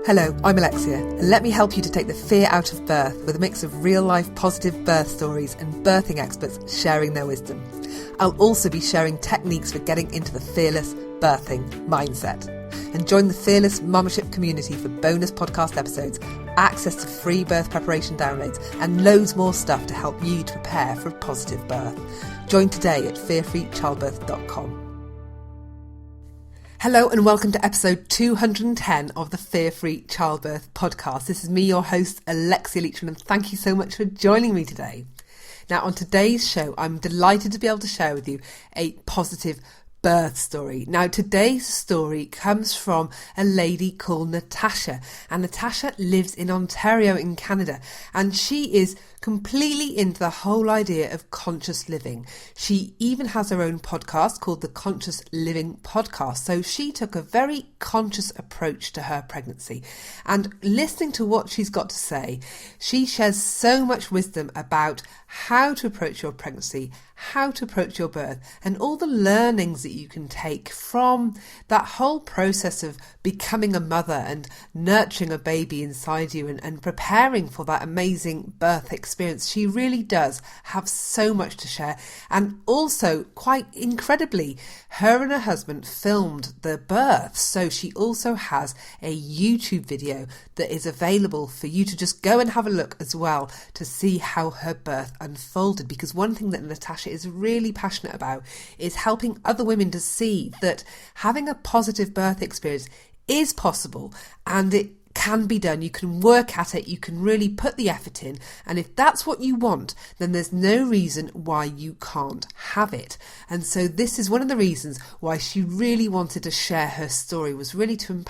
Hello, I'm Alexia, and let me help you to take the fear out of birth with a mix of real-life positive birth stories and birthing experts sharing their wisdom. I'll also be sharing techniques for getting into the fearless birthing mindset. And join the Fearless Momship community for bonus podcast episodes, access to free birth preparation downloads, and loads more stuff to help you to prepare for a positive birth. Join today at fearfreechildbirth.com. Hello and welcome to episode 210 of the Fear Free Childbirth podcast. This is me, your host, Alexia Leachman, and thank you so much for joining me today. Now, on today's show, I'm delighted to be able to share with you a positive birth story. Now, today's story comes from a lady called Natasha, and Natasha lives in Ontario in Canada, and she is completely into the whole idea of conscious living. She even has her own podcast called the Conscious Living Podcast. So she took a very conscious approach to her pregnancy, and listening to what she's got to say, she shares so much wisdom about how to approach your pregnancy, how to approach your birth, and all the learnings that you can take from that whole process of becoming a mother and nurturing a baby inside you and preparing for that amazing birth experience. She really does have so much to share. And also, quite incredibly, her and her husband filmed the birth. So she also has a YouTube video that is available for you to just go and have a look as well to see how her birth unfolded. Because one thing that Natasha is really passionate about is helping other women to see that having a positive birth experience is possible and it can be done. You can work at it, you can really put the effort in, and if that's what you want, then there's no reason why you can't have it. And so this is one of the reasons why she really wanted to share her story, was really to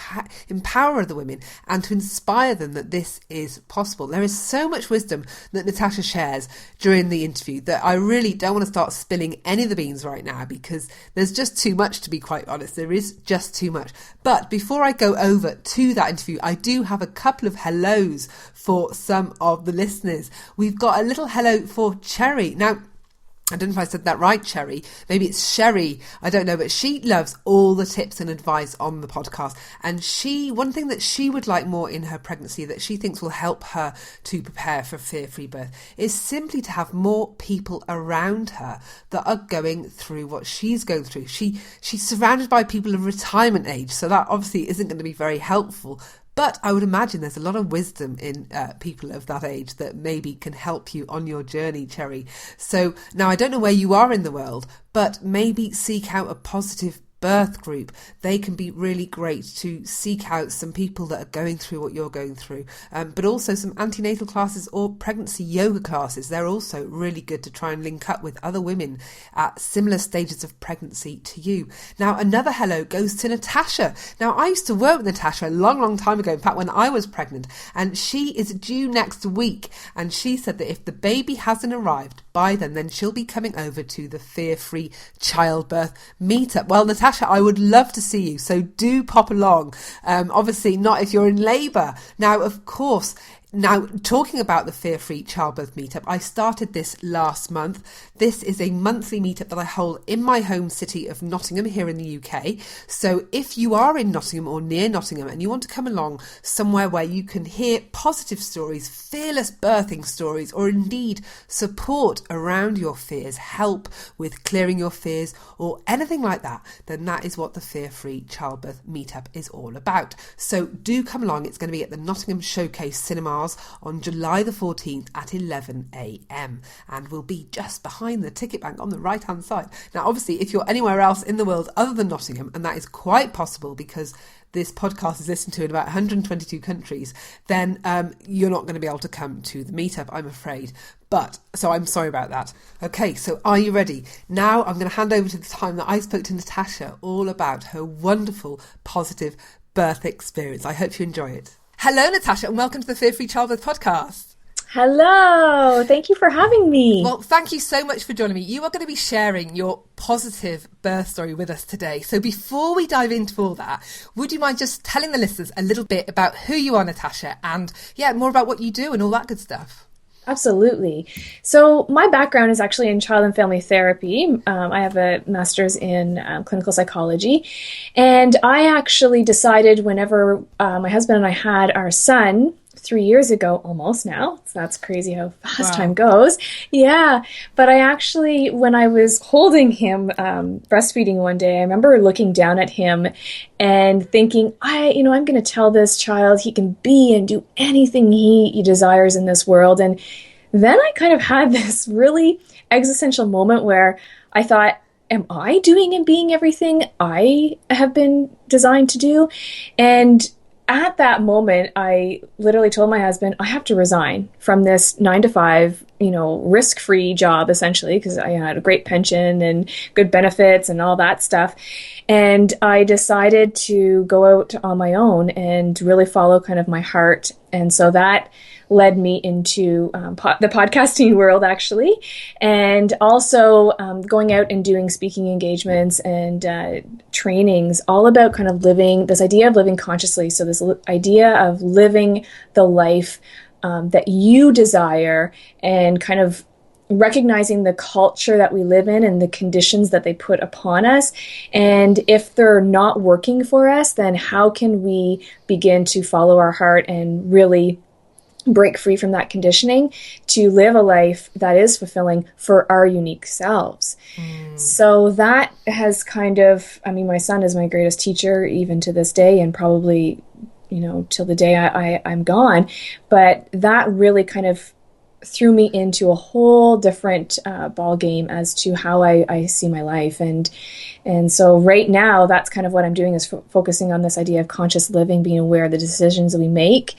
empower other women and to inspire them that this is possible. There is so much wisdom that Natasha shares during the interview that I really don't want to start spilling any of the beans right now, because there's just too much, to be quite honest. There is just too much. But before I go over to that interview, I do have a couple of hellos for some of the listeners. We've got a little hello for Cherry. Now, I don't know if I said that right, Cherry. Maybe it's Sherry. I don't know, but she loves all the tips and advice on the podcast. And one thing that she would like more in her pregnancy that she thinks will help her to prepare for fear-free birth is simply to have more people around her that are going through what she's going through. She's surrounded by people of retirement age, so that obviously isn't going to be very helpful. But I would imagine there's a lot of wisdom in people of that age that maybe can help you on your journey, Cherry. So now I don't know where you are in the world, but maybe seek out a positive birth group. They can be really great to seek out some people that are going through what you're going through, but also some antenatal classes or pregnancy yoga classes. They're also really good to try and link up with other women at similar stages of pregnancy to you. Now, another hello goes to Natasha. Now, I used to work with Natasha a long time ago, in fact, when I was pregnant, and she is due next week, and she said that if the baby hasn't arrived by then she'll be coming over to the Fear-Free Childbirth meetup. Well, Natasha, I would love to see you, so do pop along. Obviously not if you're in labour. Now, of course, talking about the Fear-Free Childbirth Meetup, I started this last month. This is a monthly meetup that I hold in my home city of Nottingham here in the UK. So if you are in Nottingham or near Nottingham and you want to come along somewhere where you can hear positive stories, fearless birthing stories, or indeed support around your fears, help with clearing your fears or anything like that, then that is what the Fear-Free Childbirth Meetup is all about. So do come along. It's going to be at the Nottingham Showcase Cinema on July the 14th at 11 a.m. and will be just behind the ticket bank on the right hand side. Now, obviously, if you're anywhere else in the world other than Nottingham, and that is quite possible because this podcast is listened to in about 122 countries, then you're not going to be able to come to the meetup, I'm afraid. So I'm sorry about that. Okay, so are you ready? Now I'm going to hand over to the time that I spoke to Natasha all about her wonderful, positive birth experience. I hope you enjoy it. Hello, Natasha, and welcome to the Fear-Free Childbirth podcast. Hello, thank you for having me. Well, thank you so much for joining me. You are going to be sharing your positive birth story with us today. So before we dive into all that, would you mind just telling the listeners a little bit about who you are, Natasha, and more about what you do and all that good stuff? Absolutely. So my background is actually in child and family therapy. I have a master's in clinical psychology, and I actually decided whenever my husband and I had our son 3 years ago, almost now. So that's crazy how fast time Wow. goes. Yeah. But I actually, when I was holding him, breastfeeding one day, I remember looking down at him and thinking, I'm going to tell this child he can be and do anything he desires in this world. And then I kind of had this really existential moment where I thought, am I doing and being everything I have been designed to do? And at that moment, I literally told my husband, I have to resign from this 9 to 5, risk-free job, essentially, because I had a great pension and good benefits and all that stuff. And I decided to go out on my own and really follow kind of my heart. And so that led me into the podcasting world, actually, and also going out and doing speaking engagements and trainings all about kind of living this idea of living consciously. So this idea of living the life that you desire and kind of recognizing the culture that we live in and the conditions that they put upon us. And if they're not working for us, then how can we begin to follow our heart and really break free from that conditioning to live a life that is fulfilling for our unique selves. So that has kind of, my son is my greatest teacher even to this day, and probably, till the day I'm gone. But that really kind of threw me into a whole different ball game as to how I see my life. And so right now, that's kind of what I'm doing, is focusing on this idea of conscious living, being aware of the decisions that we make,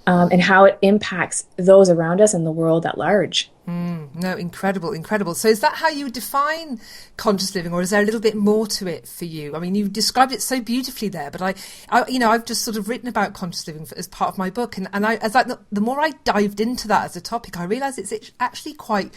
and how it impacts those around us and the world at large. No, incredible, incredible. So is that how you would define conscious living, or is there a little bit more to it for you? I mean, you described it so beautifully there, but I've just sort of written about conscious living as part of my book, and the more I dived into that as a topic, I realised it's actually quite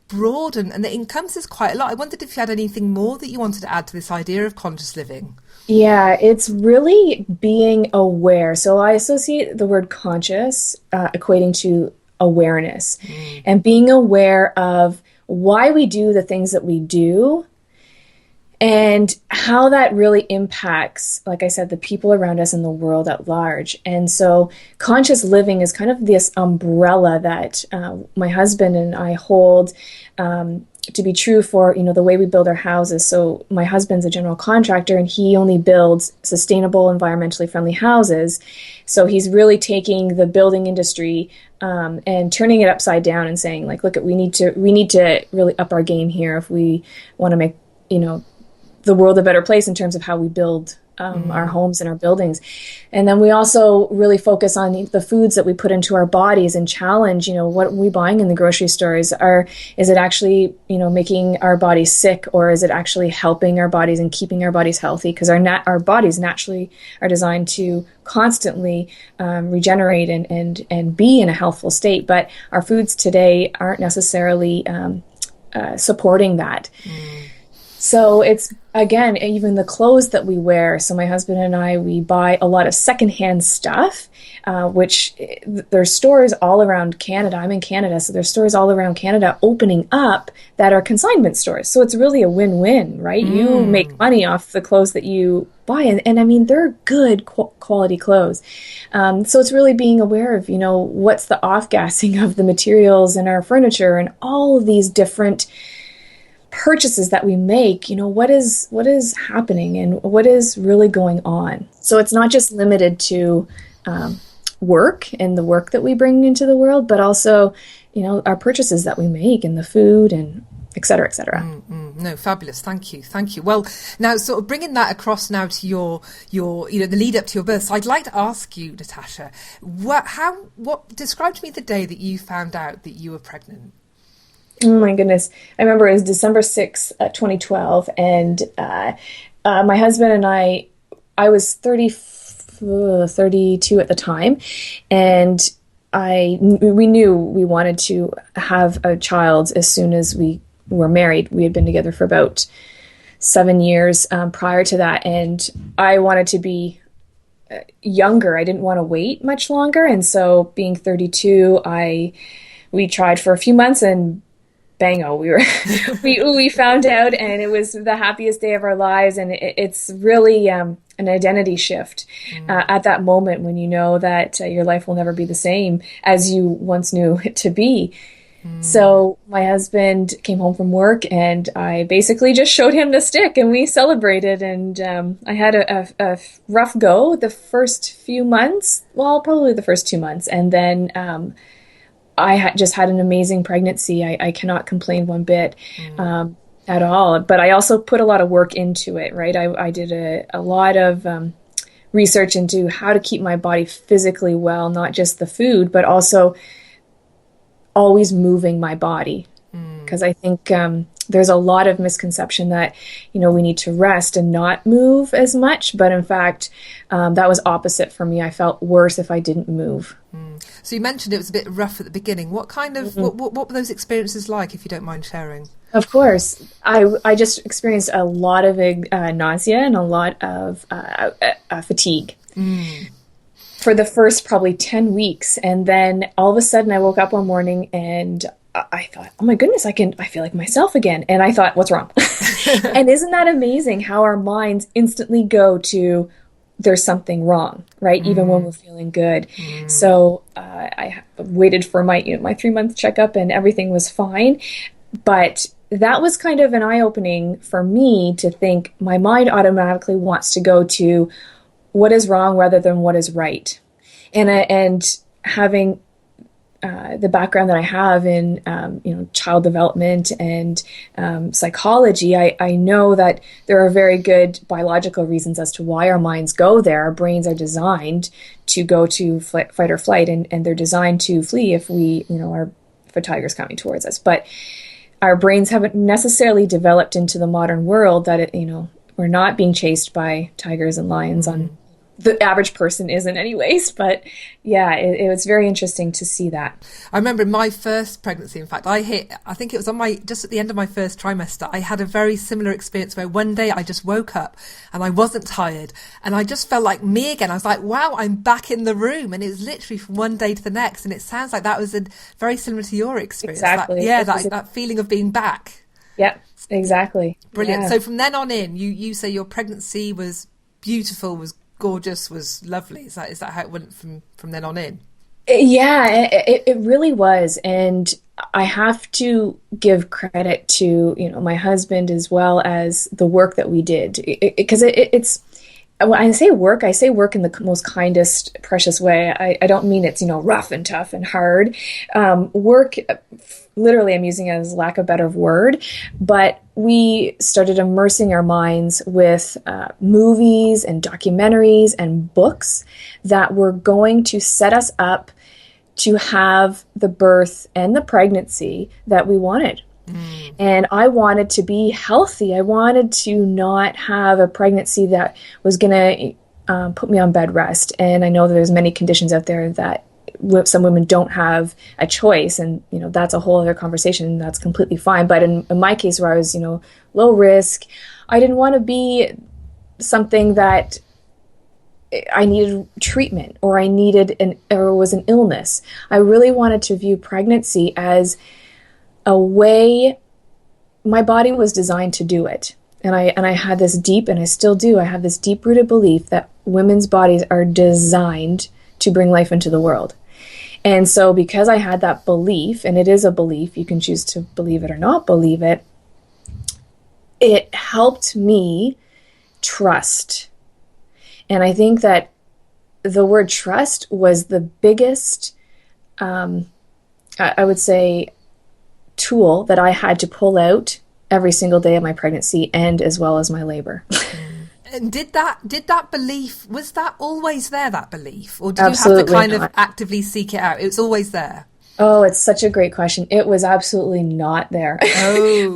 broad and it encompasses quite a lot. I wondered if you had anything more that you wanted to add to this idea of conscious living. Yeah, it's really being aware. So I associate the word conscious equating to awareness, and being aware of why we do the things that we do and how that really impacts, like I said, the people around us and the world at large. And so conscious living is kind of this umbrella that my husband and I hold to be true for, the way we build our houses. So my husband's a general contractor, and he only builds sustainable, environmentally friendly houses. So he's really taking the building industry and turning it upside down and saying, like, look, we need to really up our game here if we want to make, the world a better place in terms of how we build our homes and our buildings. And then we also really focus on the foods that we put into our bodies and challenge, what are we buying in the grocery stores? Is it actually, making our bodies sick, or is it actually helping our bodies and keeping our bodies healthy? Because our bodies naturally are designed to constantly regenerate and be in a healthful state. But our foods today aren't necessarily supporting that. So it's, again, even the clothes that we wear. So my husband and I, we buy a lot of secondhand stuff, which there's stores all around Canada. I'm in Canada, so there's stores all around Canada opening up that are consignment stores. So it's really a win-win, right? You make money off the clothes that you buy, and they're good quality clothes. So it's really being aware of, what's the off-gassing of the materials in our furniture and all of these different purchases that we make, what is happening and what is really going on. So it's not just limited to work and the work that we bring into the world, but also, our purchases that we make and the food and et cetera, et cetera. No, fabulous. Thank you. Well, now sort of bringing that across now to your the lead up to your birth. So I'd like to ask you, Natasha, describe to me the day that you found out that you were pregnant. Oh my goodness. I remember it was December 6th, 2012. And my husband and I was 32 at the time. And we knew we wanted to have a child as soon as we were married. We had been together for about 7 years prior to that. And I wanted to be younger. I didn't want to wait much longer. And so being 32, I we tried for a few months, and bango, we found out, and it was the happiest day of our lives. And it's really an identity shift at that moment, when you know that your life will never be the same as you once knew it to be. So my husband came home from work, and I basically just showed him the stick, and we celebrated. And I had a rough go the first few months, well, probably the first 2 months. And then I just had an amazing pregnancy. I cannot complain one bit at all. But I also put a lot of work into it, right? I did a lot of research into how to keep my body physically well, not just the food, but also always moving my body. Because I think there's a lot of misconception that, we need to rest and not move as much. But in fact, that was opposite for me. I felt worse if I didn't move. So you mentioned it was a bit rough at the beginning. What kind of, what were those experiences like, if you don't mind sharing? Of course. I just experienced a lot of nausea and a lot of fatigue. For the first probably 10 weeks. And then all of a sudden I woke up one morning and I thought, oh my goodness, I feel like myself again. And I thought, what's wrong? And isn't that amazing how our minds instantly go to, there's something wrong, right? Even when we're feeling good. So I waited for my 3-month checkup, and everything was fine. But that was kind of an eye-opening for me to think my mind automatically wants to go to what is wrong rather than what is right. And having the background that I have in child development and psychology, I know that there are very good biological reasons as to why our minds go there. Our brains are designed to go to fight or flight, and they're designed to flee if if a tiger's coming towards us. But our brains haven't necessarily developed into the modern world that we're not being chased by tigers and lions on. The average person isn't anyways, but yeah, it was very interesting to see that. I remember in my first pregnancy, in fact, I think it was just at the end of my first trimester, I had a very similar experience where one day I just woke up and I wasn't tired and I just felt like me again. I was like, wow, I'm back in the room. And it was literally from one day to the next. And it sounds like that was very similar to your experience. Exactly. That feeling of being back. Yeah, exactly. Brilliant. Yeah. So from then on in, you say your pregnancy was beautiful, was gorgeous, was lovely. Is that how it went from then on in? Yeah, it really was. And I have to give credit to, my husband as well as the work that we did. Because it's, when I say work in the most kindest, precious way. I don't mean it's, rough and tough and hard. Work, literally, I'm using it as lack of a better word, but we started immersing our minds with movies and documentaries and books that were going to set us up to have the birth and the pregnancy that we wanted. And I wanted to be healthy. I wanted to not have a pregnancy that was going to put me on bed rest. And I know that there's many conditions out there that some women don't have a choice, and that's a whole other conversation, and that's completely fine. But in my case, where I was low risk, I didn't want to be something that I needed treatment or I needed or was an illness. I really wanted to view pregnancy as a way my body was designed to do it. And I had this deep, and I still do, I have this deep-rooted belief that women's bodies are designed to bring life into the world. And so because I had that belief, and it is a belief, you can choose to believe it or not believe it, it helped me trust. And I think that the word trust was the biggest, I would say, tool that I had to pull out every single day of my pregnancy and as well as my labor. And did that belief, was that always there, that belief? Or did Absolutely you have to kind not. of actively seek it out? It was always there. Oh, it's such a great question. It was absolutely not there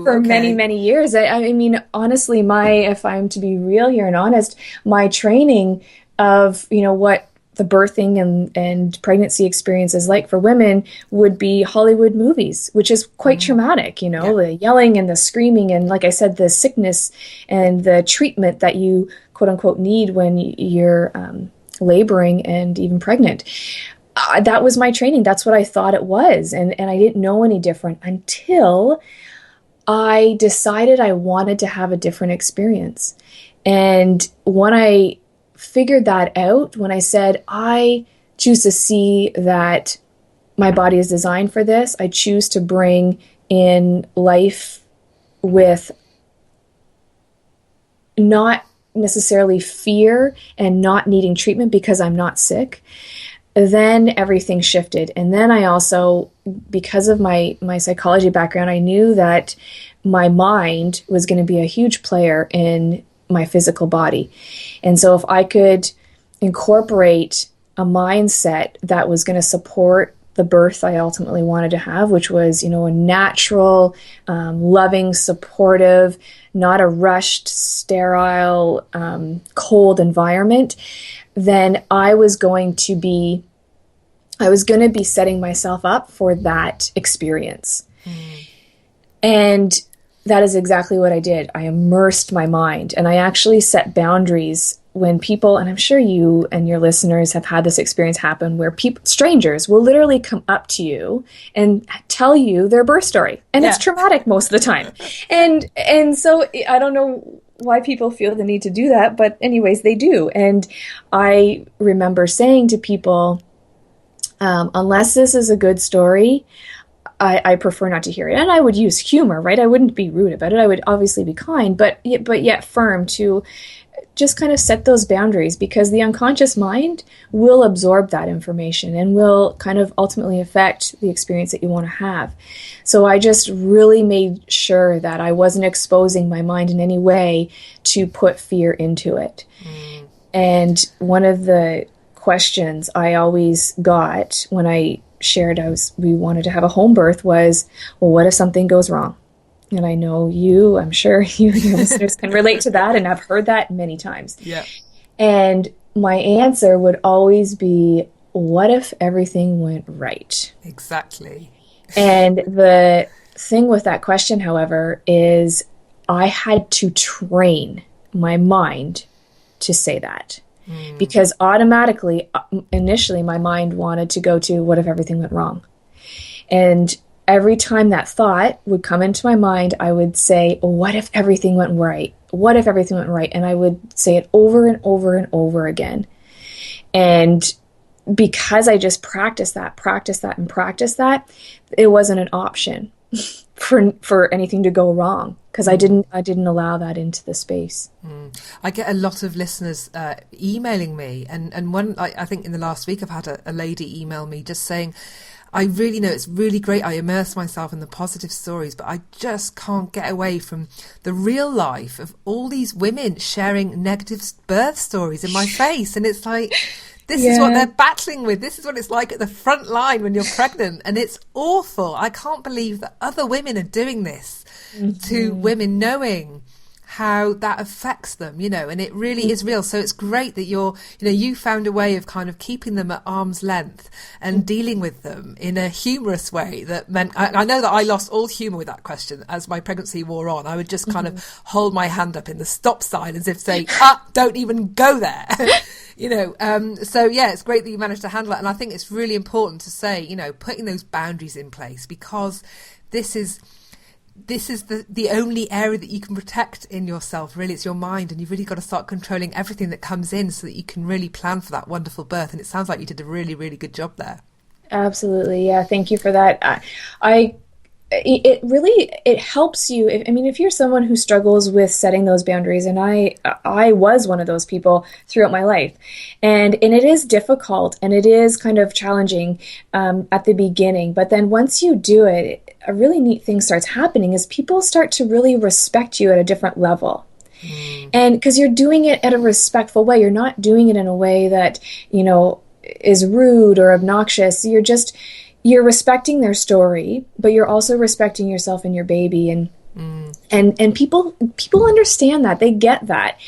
for many, many years. I mean, honestly, if I'm to be real here and honest, my training of, what the birthing and pregnancy experience is like for women would be Hollywood movies, which is quite traumatic, the yelling and the screaming and, like I said, the sickness and the treatment that you quote unquote need when you're laboring and even pregnant. that was my training. That's what I thought it was. And I didn't know any different until I decided I wanted to have a different experience. And when I figured that out, when I said, I choose to see that my body is designed for this, I choose to bring in life with not necessarily fear and not needing treatment because I'm not sick, then everything shifted. And then I also, because of my psychology background, I knew that my mind was going to be a huge player in my physical body. And so if I could incorporate a mindset that was going to support the birth I ultimately wanted to have, which was, a natural, loving, supportive, not a rushed, sterile, cold environment, then I was going to be setting myself up for that experience. And that is exactly what I did. I immersed my mind, and I actually set boundaries when people, and I'm sure you and your listeners have had this experience happen, where strangers will literally come up to you and tell you their birth story. And it's traumatic most of the time. And so I don't know why people feel the need to do that, but anyways, they do. And I remember saying to people, unless this is a good story, I prefer not to hear it. And I would use humor, right? I wouldn't be rude about it. I would obviously be kind, but yet firm, to just kind of set those boundaries, because the unconscious mind will absorb that information and will kind of ultimately affect the experience that you want to have. So I just really made sure that I wasn't exposing my mind in any way to put fear into it. And one of the questions I always got when I shared we wanted to have a home birth was, well, what if something goes wrong? And I know I'm sure you and your listeners can relate to that, and I've heard that many times. Yeah. And my answer would always be, what if everything went right? Exactly. And the thing with that question, however, is I had to train my mind to say that. Because automatically, initially, my mind wanted to go to, what if everything went wrong? And every time that thought would come into my mind, I would say, what if everything went right? What if everything went right? And I would say it over and over and over again. And because I just practiced that, it wasn't an option for anything to go wrong, because I didn't allow that into the space. I get a lot of listeners emailing me, and one, I think in the last week I've had a lady email me just saying, I really know it's really great, I immerse myself in the positive stories, but I just can't get away from the real life of all these women sharing negative birth stories in my face. And it's like, this is what they're battling with. This is what it's like at the front line when you're pregnant. And it's awful. I can't believe that other women are doing this to women, knowing how that affects them, and it really is real. So it's great that you found a way of kind of keeping them at arm's length and dealing with them in a humorous way that meant, I know that I lost all humour with that question as my pregnancy wore on. I would just kind of hold my hand up in the stop sign as if say, don't even go there. So it's great that you managed to handle it. And I think it's really important to say, putting those boundaries in place, because this is the only area that you can protect in yourself. Really, it's your mind, and you've really got to start controlling everything that comes in so that you can really plan for that wonderful birth. And it sounds like you did a really, really good job there. Absolutely. Yeah. Thank you for that. It helps you. If you're someone who struggles with setting those boundaries, and I was one of those people throughout my life, and it is difficult and it is kind of challenging at the beginning, but then once you do it, a really neat thing starts happening is people start to really respect you at a different level. And because you're doing it at a respectful way, you're not doing it in a way that, is rude or obnoxious. You're respecting their story, but you're also respecting yourself and your baby. And people understand that. They get that.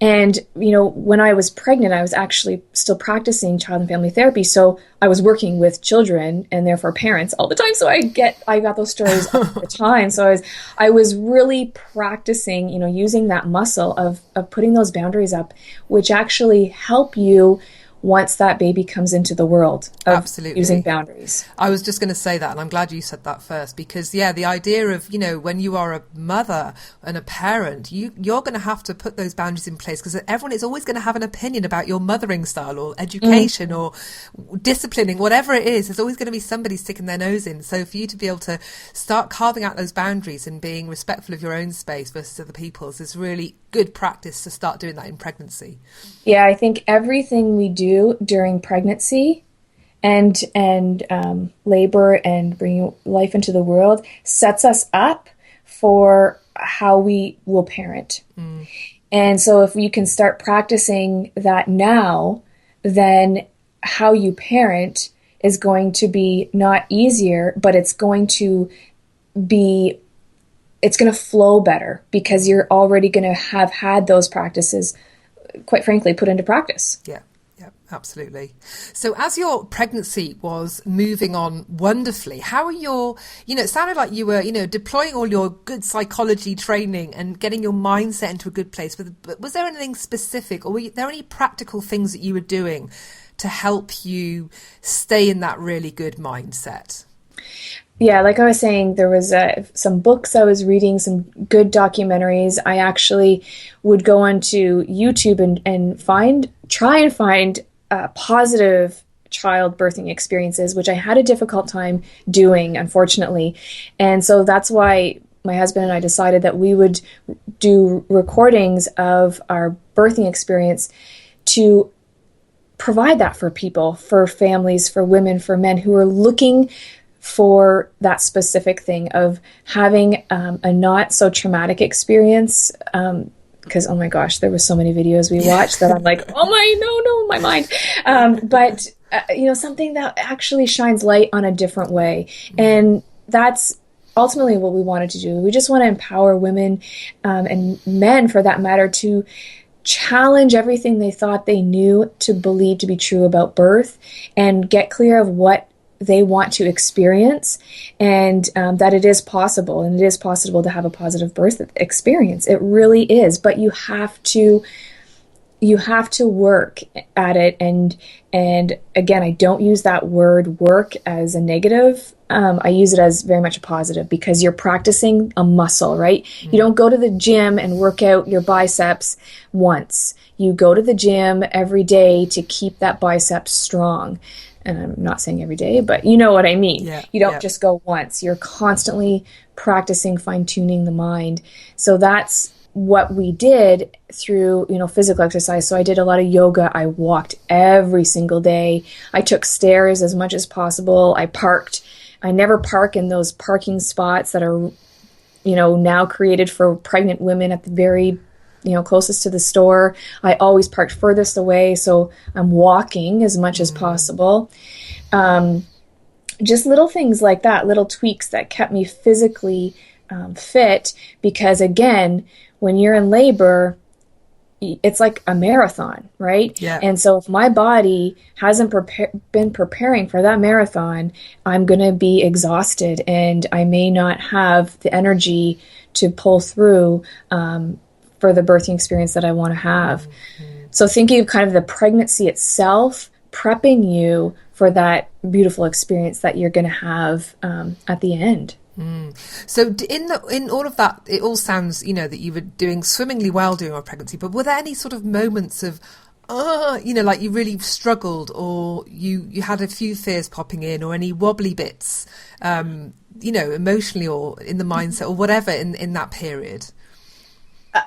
And, when I was pregnant, I was actually still practicing child and family therapy. So I was working with children and therefore parents all the time. So I got those stories all the time. So I was really practicing, using that muscle of putting those boundaries up, which actually help you once that baby comes into the world of Absolutely. using boundaries. I was just going to say that, and I'm glad you said that first, because the idea of, when you are a mother and a parent, you're going to have to put those boundaries in place, because everyone is always going to have an opinion about your mothering style or education or disciplining, whatever it is. There's always going to be somebody sticking their nose in. So for you to be able to start carving out those boundaries and being respectful of your own space versus other people's is really good practice to start doing that in pregnancy. Yeah, I think everything we do during pregnancy and labor and bringing life into the world sets us up for how we will parent. And so if you can start practicing that now, then how you parent is going to be not easier, but it's going to flow better, because you're already going to have had those practices, quite frankly, put into practice. Yeah, absolutely. So as your pregnancy was moving on wonderfully, how are it sounded like you were, deploying all your good psychology training and getting your mindset into a good place. But was there anything specific, or were there any practical things that you were doing to help you stay in that really good mindset? Yeah, like I was saying, there was some books I was reading, some good documentaries. I actually would go onto YouTube and try and find positive childbirthing experiences, which I had a difficult time doing, unfortunately. And so that's why my husband and I decided that we would do recordings of our birthing experience to provide that for people, for families, for women, for men who are looking for that specific thing of having a not so traumatic experience. Because, oh my gosh, there were so many videos we watched that I'm like, my mind. But something that actually shines light on a different way. And that's ultimately what we wanted to do. We just want to empower women and men, for that matter, to challenge everything they thought they knew to believe to be true about birth, and get clear of what they want to experience, and that it is possible, and it is possible to have a positive birth experience. It really is, but you have to work at it. And again, I don't use that word work as a negative. I use it as very much a positive, because you're practicing a muscle, right? You don't go to the gym and work out your biceps once. You go to the gym every day to keep that biceps strong. And I'm not saying every day, but you know what I mean. Yeah, you don't just go once. You're constantly practicing, fine-tuning the mind. So that's what we did through, physical exercise. So I did a lot of yoga. I walked every single day. I took stairs as much as possible. I parked. I never park in those parking spots that are, now created for pregnant women at the very closest to the store. I always parked furthest away, so I'm walking as much as possible. Just little things like that, little tweaks that kept me physically fit, because again, when you're in labor, it's like a marathon, right? Yeah. And so if my body hasn't been preparing for that marathon, I'm going to be exhausted, and I may not have the energy to pull through for the birthing experience that I want to have. So thinking of kind of the pregnancy itself, prepping you for that beautiful experience that you're going to have at the end. So in all of that, it all sounds, that you were doing swimmingly well during your pregnancy, but were there any sort of moments of, like you really struggled, or you had a few fears popping in, or any wobbly bits, emotionally or in the mindset or whatever in that period?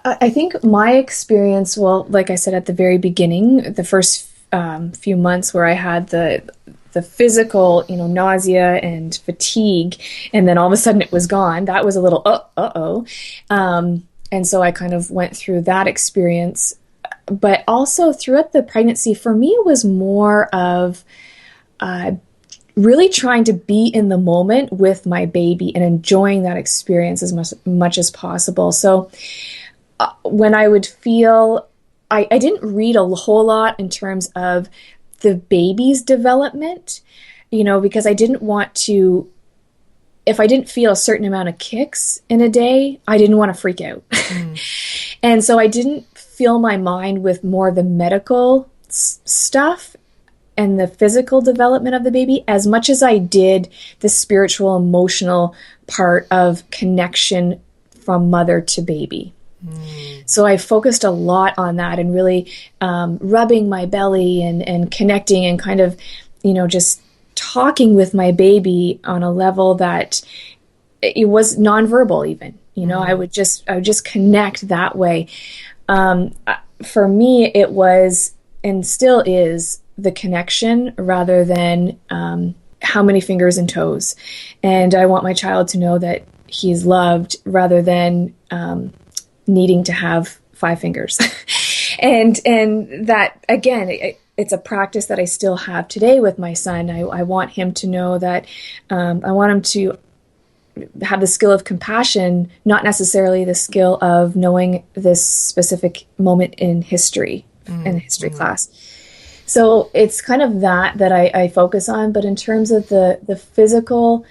I think my experience, well, like I said at the very beginning, the first few months where I had the physical, nausea and fatigue, and then all of a sudden it was gone, that was a little, uh-oh. And so I kind of went through that experience. But also throughout the pregnancy, for me, it was more of really trying to be in the moment with my baby and enjoying that experience as much as possible. So when I would feel, I didn't read a whole lot in terms of the baby's development, because I didn't want to, if I didn't feel a certain amount of kicks in a day, I didn't want to freak out. And so I didn't fill my mind with more of the medical stuff and the physical development of the baby as much as I did the spiritual, emotional part of connection from mother to baby. So I focused a lot on that and really rubbing my belly and connecting and kind of, just talking with my baby on a level that it was nonverbal even. I would just connect that way. For me, it was and still is the connection rather than how many fingers and toes. And I want my child to know that he's loved rather than needing to have 5 fingers. and that, again, it's a practice that I still have today with my son. I want him to know that I want him to have the skill of compassion, not necessarily the skill of knowing this specific moment in history, in history class. So it's kind of that I focus on. But in terms of the physical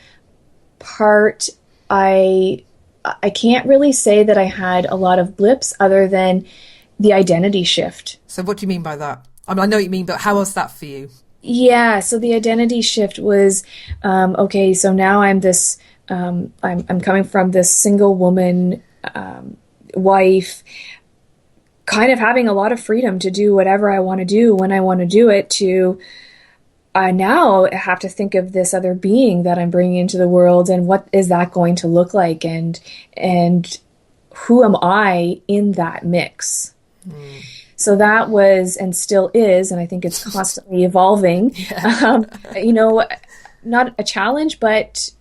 part, I can't really say that I had a lot of blips other than the identity shift. So what do you mean by that? I mean, I know what you mean, but how was that for you? Yeah, so the identity shift was, okay, so now I'm this, I'm coming from this single woman wife, kind of having a lot of freedom to do whatever I want to do when I want to do it, to I now have to think of this other being that I'm bringing into the world, and what is that going to look like, and who am I in that mix? So that was, and still is, and I think it's constantly evolving. Not a challenge, but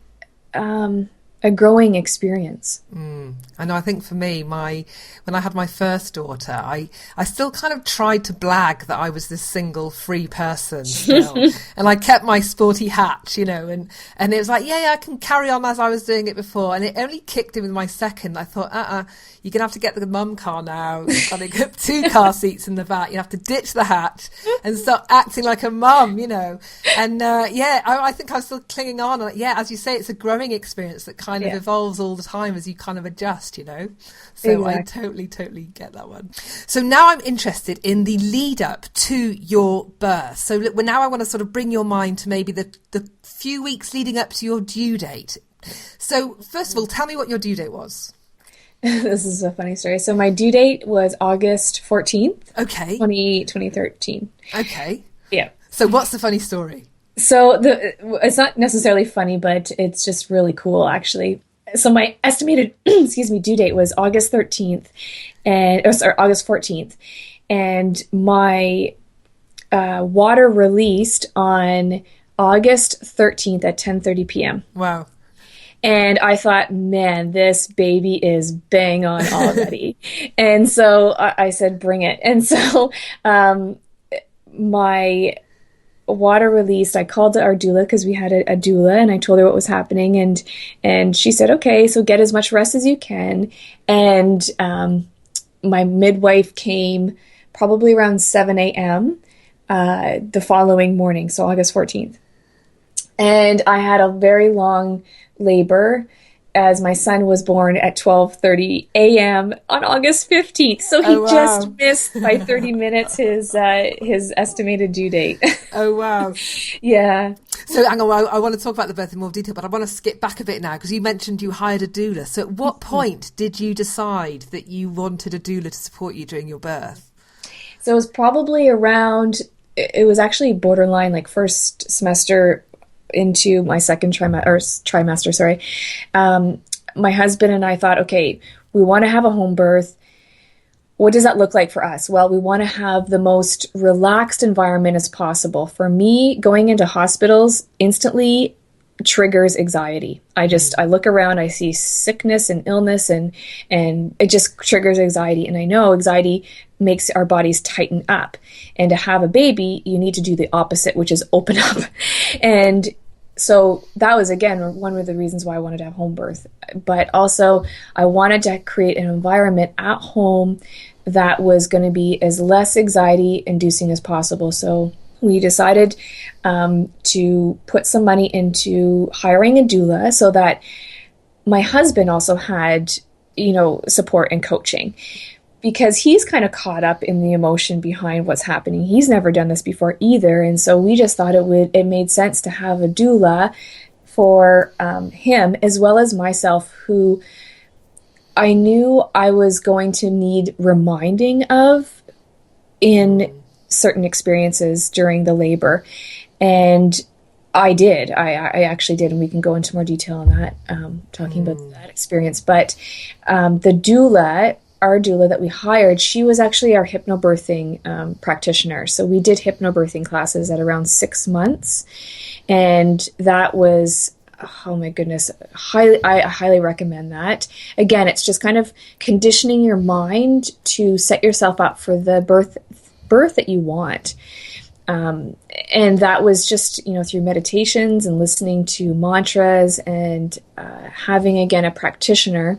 a growing experience. I know. I think for me, when I had my first daughter, I still kind of tried to blag that I was this single free person still. And I kept my sporty hat, and it was like, yeah, I can carry on as I was doing it before. And it only kicked in with my second. I thought, you're going to have to get the mum car now. You've got to get 2 car seats in the back. You have to ditch the hat and start acting like a mum, And I think I'm still clinging on. As you say, it's a growing experience that kind of evolves all the time as you kind of adjust, So exactly. I totally get that one. So now I'm interested in the lead up to your birth. So now I want to sort of bring your mind to maybe the few weeks leading up to your due date. So first of all, tell me what your due date was. This is a funny story. So my due date was August 14th. Okay. 2013. Okay. Yeah. So what's the funny story? So it's not necessarily funny, but it's just really cool, actually. So my estimated, due date was August 13th, August 14th, and my water released on August 13th at 10:30 p.m. Wow. And I thought, man, this baby is bang on already. And so I said, bring it. And so my water released, I called our doula because we had a doula, and I told her what was happening. And she said, okay, so get as much rest as you can. And my midwife came probably around 7 a.m. The following morning, so August 14th. And I had a very long labor as my son was born at 12:30 a.m. on August 15th. So he just missed by 30 minutes his estimated due date. Oh, wow. Yeah. So hang on, I want to talk about the birth in more detail, but I want to skip back a bit now because you mentioned you hired a doula. So at what point did you decide that you wanted a doula to support you during your birth? So it was probably it was actually borderline like first semester into my second trimester, sorry. My husband and I thought, okay, we want to have a home birth. What does that look like for us? Well, we want to have the most relaxed environment as possible. For me, going into hospitals instantly triggers anxiety. I look around, I see sickness and illness, and it just triggers anxiety. And I know anxiety makes our bodies tighten up. And to have a baby, you need to do the opposite, which is open up. And so that was, again, one of the reasons why I wanted to have home birth. But also, I wanted to create an environment at home that was going to be as less anxiety inducing as possible. So we decided to put some money into hiring a doula so that my husband also had, support and coaching. because he's kind of caught up in the emotion behind what's happening. He's never done this before either. And so we just thought it made sense to have a doula for him, as well as myself, who I knew I was going to need reminding of in certain experiences during the labor. And I did. I actually did, and we can go into more detail on that, talking about that experience. But the doula, our doula that we hired, she was actually our hypnobirthing practitioner. So we did hypnobirthing classes at around 6 months, and that was, oh my goodness, I highly recommend that. Again, it's just kind of conditioning your mind to set yourself up for the birth that you want. And that was just, through meditations and listening to mantras and having, again, a practitioner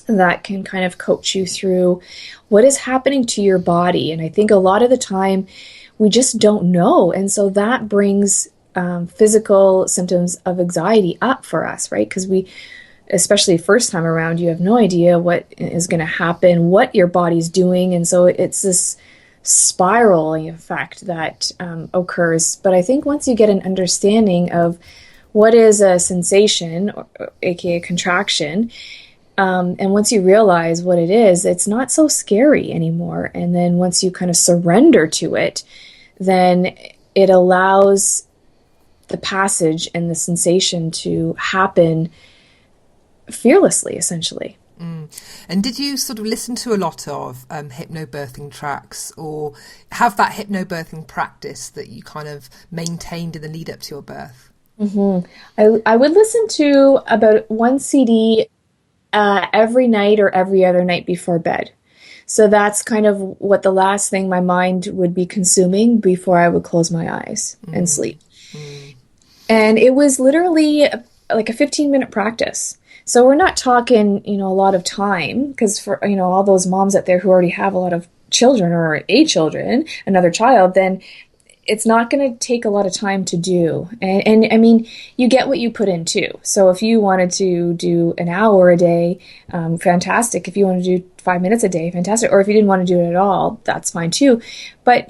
that can kind of coach you through what is happening to your body. And I think a lot of the time we just don't know. And so that brings physical symptoms of anxiety up for us, right? Because especially first time around, you have no idea what is going to happen, what your body's doing. And so it's this spiraling effect that occurs. But I think once you get an understanding of what is a sensation, or, aka contraction, and once you realize what it is, it's not so scary anymore. And then once you kind of surrender to it, then it allows the passage and the sensation to happen fearlessly, essentially. And did you sort of listen to a lot of hypnobirthing tracks, or have that hypnobirthing practice that you kind of maintained in the lead up to your birth? Mm-hmm. I would listen to about one CD every night or every other night before bed. So that's kind of what the last thing my mind would be consuming before I would close my eyes and sleep. And it was literally like a 15-minute practice. So we're not talking, a lot of time, because for, all those moms out there who already have a lot of children or another child, then it's not going to take a lot of time to do. And I mean, you get what you put in too. So if you wanted to do an hour a day, fantastic. If you want to do 5 minutes a day, fantastic. Or if you didn't want to do it at all, that's fine too. But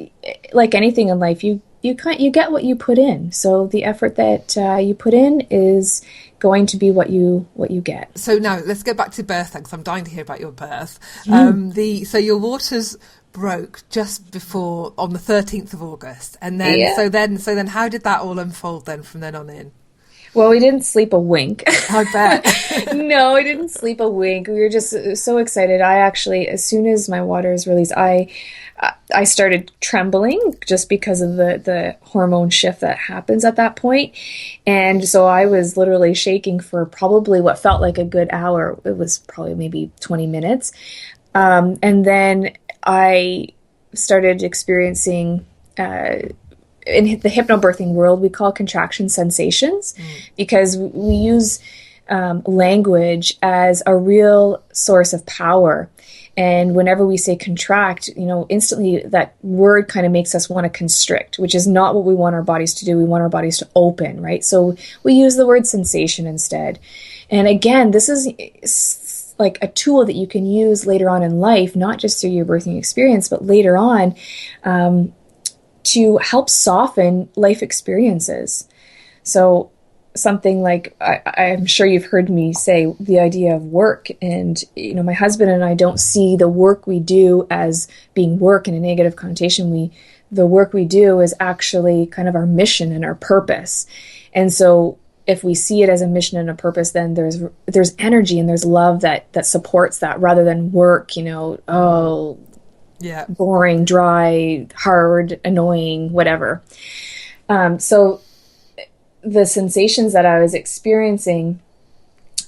like anything in life, you get what you put in. So the effort that you put in is going to be what you get. So now let's go back to birth, because I'm dying to hear about your birth. So your waters broke just before, on the 13th of August, and then so then how did that all unfold then from then on in? Well, we didn't sleep a wink. I bet. No, I didn't sleep a wink. We were just so excited. I actually, as soon as my waters released, I started trembling just because of the hormone shift that happens at that point. And so I was literally shaking for probably what felt like a good hour. It was probably maybe 20 minutes. And then I started experiencing, in the hypnobirthing world, we call contraction sensations, because we use language as a real source of power. And whenever we say contract, instantly that word kind of makes us want to constrict, which is not what we want our bodies to do. We want our bodies to open, right? So we use the word sensation instead. And again, this is like a tool that you can use later on in life, not just through your birthing experience, but later on to help soften life experiences. So something like, I'm sure you've heard me say the idea of work, and my husband and I don't see the work we do as being work in a negative connotation. The work we do is actually kind of our mission and our purpose. And so if we see it as a mission and a purpose, then there's energy and there's love that supports that, rather than work, boring, dry, hard, annoying, whatever. So the sensations that I was experiencing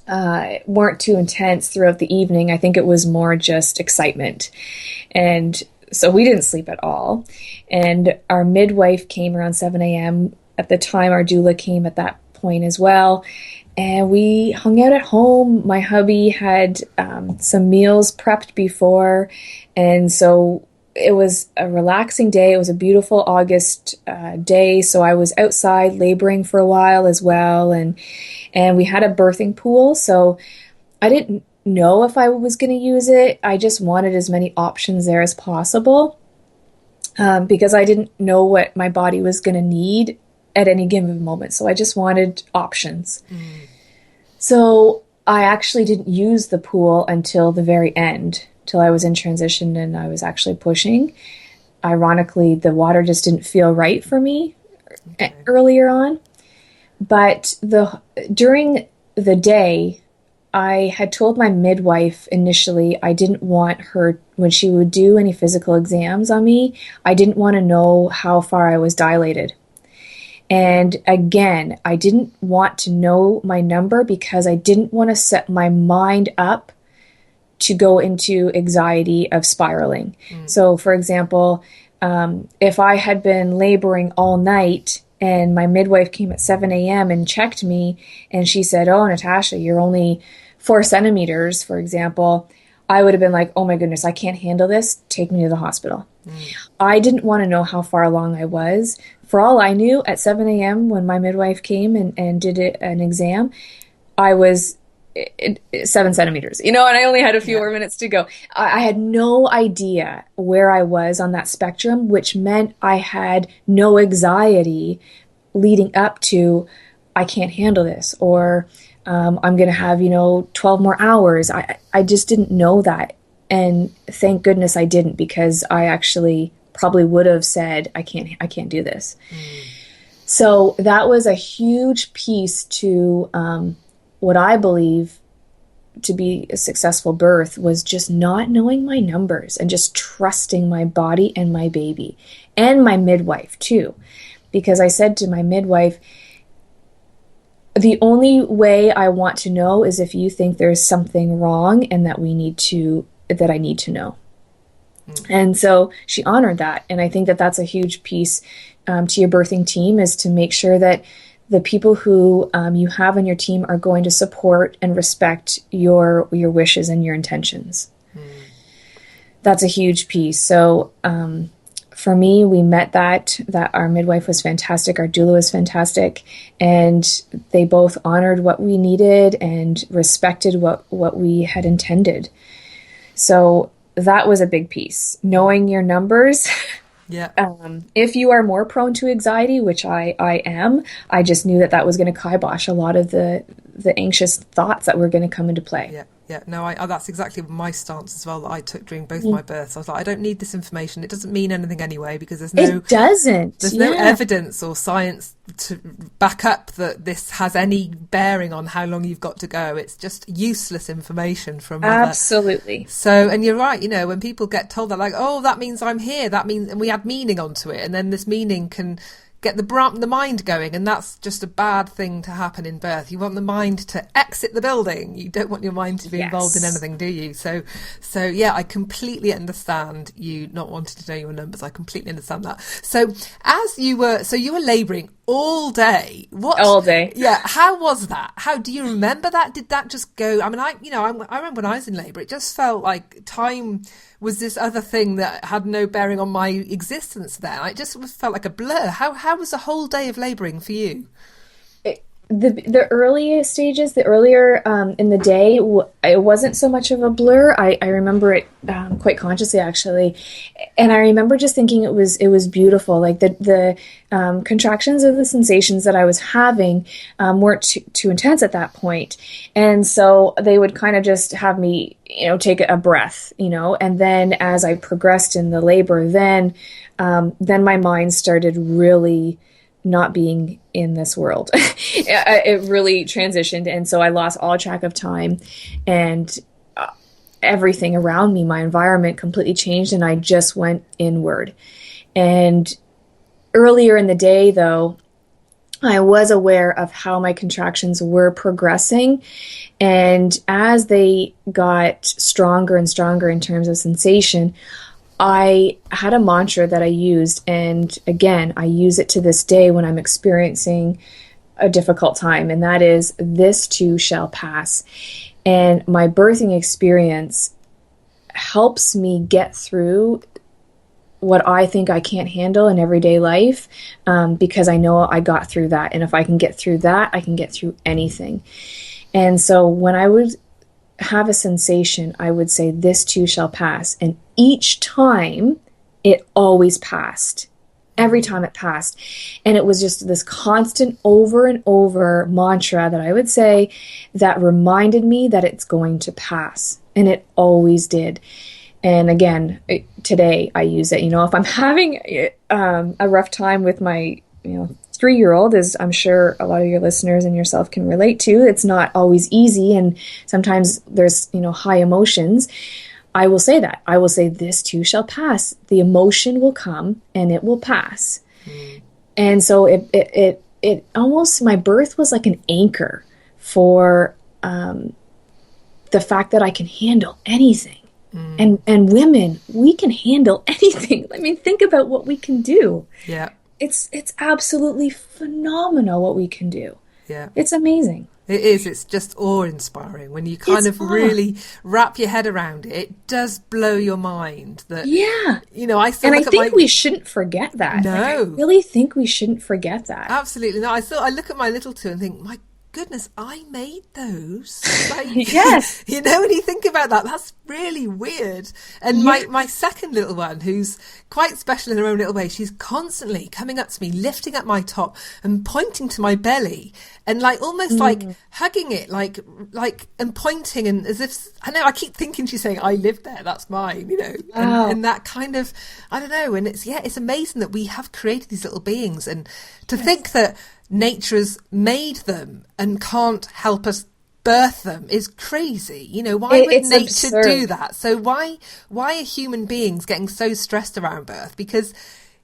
weren't too intense throughout the evening. I think it was more just excitement. And so we didn't sleep at all. And our midwife came around 7 a.m. At the time, our doula came at that point as well. And we hung out at home. My hubby had some meals prepped before. And so it was a relaxing day. It was a beautiful August day. So I was outside laboring for a while as well. And we had a birthing pool. So I didn't know if I was going to use it. I just wanted as many options there as possible, because I didn't know what my body was going to need at any given moment. So I just wanted options. So I actually didn't use the pool until the very end, till I was in transition and I was actually pushing. Ironically, the water just didn't feel right for me earlier on. But during the day, I had told my midwife initially I didn't want her, when she would do any physical exams on me, I didn't want to know how far I was dilated. And again, I didn't want to know my number because I didn't want to set my mind up to go into anxiety of spiraling. So, for example, if I had been laboring all night and my midwife came at 7 a.m. and checked me and she said, "Oh, Natasha, you're only 4 centimeters," for example, I would have been like, "Oh my goodness, I can't handle this. Take me to the hospital." I didn't want to know how far along I was. For all I knew, at 7 a.m. when my midwife came and did an exam, I was 7 centimeters, and I only had a few more minutes to go. I had no idea where I was on that spectrum, which meant I had no anxiety leading up to, I can't handle this, or I'm going to have, 12 more hours. I just didn't know that. And thank goodness I didn't, because I actually probably would have said, I can't do this. So that was a huge piece to what I believe to be a successful birth, was just not knowing my numbers and just trusting my body and my baby and my midwife too. Because I said to my midwife, the only way I want to know is if you think there's something wrong and that I need to know. And so she honored that. And I think that that's a huge piece to your birthing team, is to make sure that the people who you have on your team are going to support and respect your wishes and your intentions. That's a huge piece. So for me, we met that our midwife was fantastic, our doula was fantastic, and they both honored what we needed and respected what we had intended. So that was a big piece, knowing your numbers. Yeah. If you are more prone to anxiety, which I am, I just knew that was going to kibosh a lot of the anxious thoughts that were going to come into play. Yeah. Yeah, no, that's exactly my stance as well that I took during both my births. I was like, I don't need this information. It doesn't mean anything anyway, because there's no evidence or science to back up that this has any bearing on how long you've got to go. It's just useless information from Absolutely. So, and you're right, when people get told that, like, oh, that means I'm here, that means, and we add meaning onto it, and then this meaning can get the mind going, and that's just a bad thing to happen in birth. You want the mind to exit the building. You don't want your mind to be involved in anything, do you? So yeah, I completely understand you not wanting to know your numbers. I completely understand that. So you were labouring all day. All day. Yeah. How was that? How do you remember that? Did that just go? I mean, I remember when I was in labour, it just felt like time was this other thing that had no bearing on my existence then. It just felt like a blur. How was the whole day of labouring for you? The early stages, the earlier in the day, it wasn't so much of a blur. I remember it quite consciously, actually, and I remember just thinking it was beautiful. Like the contractions of the sensations that I was having weren't too intense at that point, and so they would kind of just have me, take a breath, and then as I progressed in the labor, then my mind started really not being in this world. It really transitioned, and so I lost all track of time, and everything around me, my environment completely changed, and I just went inward. And earlier in the day, though, I was aware of how my contractions were progressing, and as they got stronger and stronger in terms of sensation, I had a mantra that I used, and again, I use it to this day when I'm experiencing a difficult time, and that is, this too shall pass. And my birthing experience helps me get through what I think I can't handle in everyday life, because I know I got through that, and if I can get through that, I can get through anything. And so when I would have a sensation, I would say, this too shall pass. And each time it always passed. Every time it passed. And it was just this constant over and over mantra that I would say that reminded me that it's going to pass. And it always did. And again, today I use it. If I'm having a rough time with my, 3-year-old, as I'm sure a lot of your listeners and yourself can relate to, it's not always easy. And sometimes there's, high emotions. I will say that. I will say, this too shall pass. The emotion will come and it will pass. And so it almost, my birth was like an anchor for the fact that I can handle anything. And women, we can handle anything. I mean, think about what we can do. Yeah. It's absolutely phenomenal what we can do. Yeah. It's amazing. It is. It's just awe-inspiring when you kind of really wrap your head around it. It does blow your mind that, I think we shouldn't forget that. No. I really think we shouldn't forget that. Absolutely. No, I look at my little two and think, my goodness, I made those. Yes. When you think about that, that's really weird. And my second little one, who's quite special in her own little way, she's constantly coming up to me, lifting up my top and pointing to my belly and almost hugging it, and pointing, and as if, I keep thinking she's saying, I lived there, that's mine, Wow. and that kind of, I don't know. And it's amazing that we have created these little beings, and to think that nature's made them and can't help us birth them is crazy. Why would nature absurd. do that? So why are human beings getting so stressed around birth? Because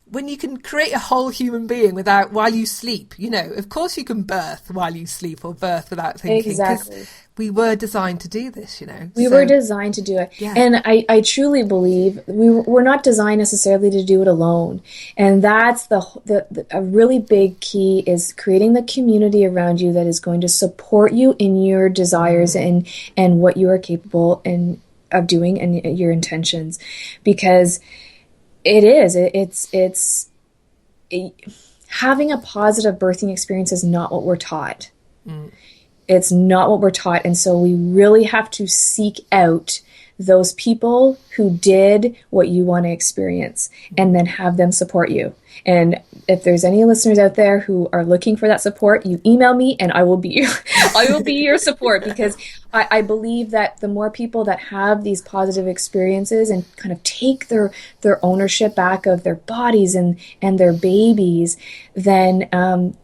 when you can create a whole human being while you sleep, of course you can birth while you sleep or birth without thinking. Exactly. We were designed to do this, We were designed to do it. Yeah. And I truly believe we're not designed necessarily to do it alone. And that's a really big key, is creating the community around you that is going to support you in your desires and what you are capable of doing and your intentions. Because it's having a positive birthing experience is not what we're taught. It's not what we're taught. And so we really have to seek out those people who did what you want to experience and then have them support you. And if there's any listeners out there who are looking for that support, you email me and I will be your support, because I believe that the more people that have these positive experiences and kind of take their ownership back of their bodies and their babies, then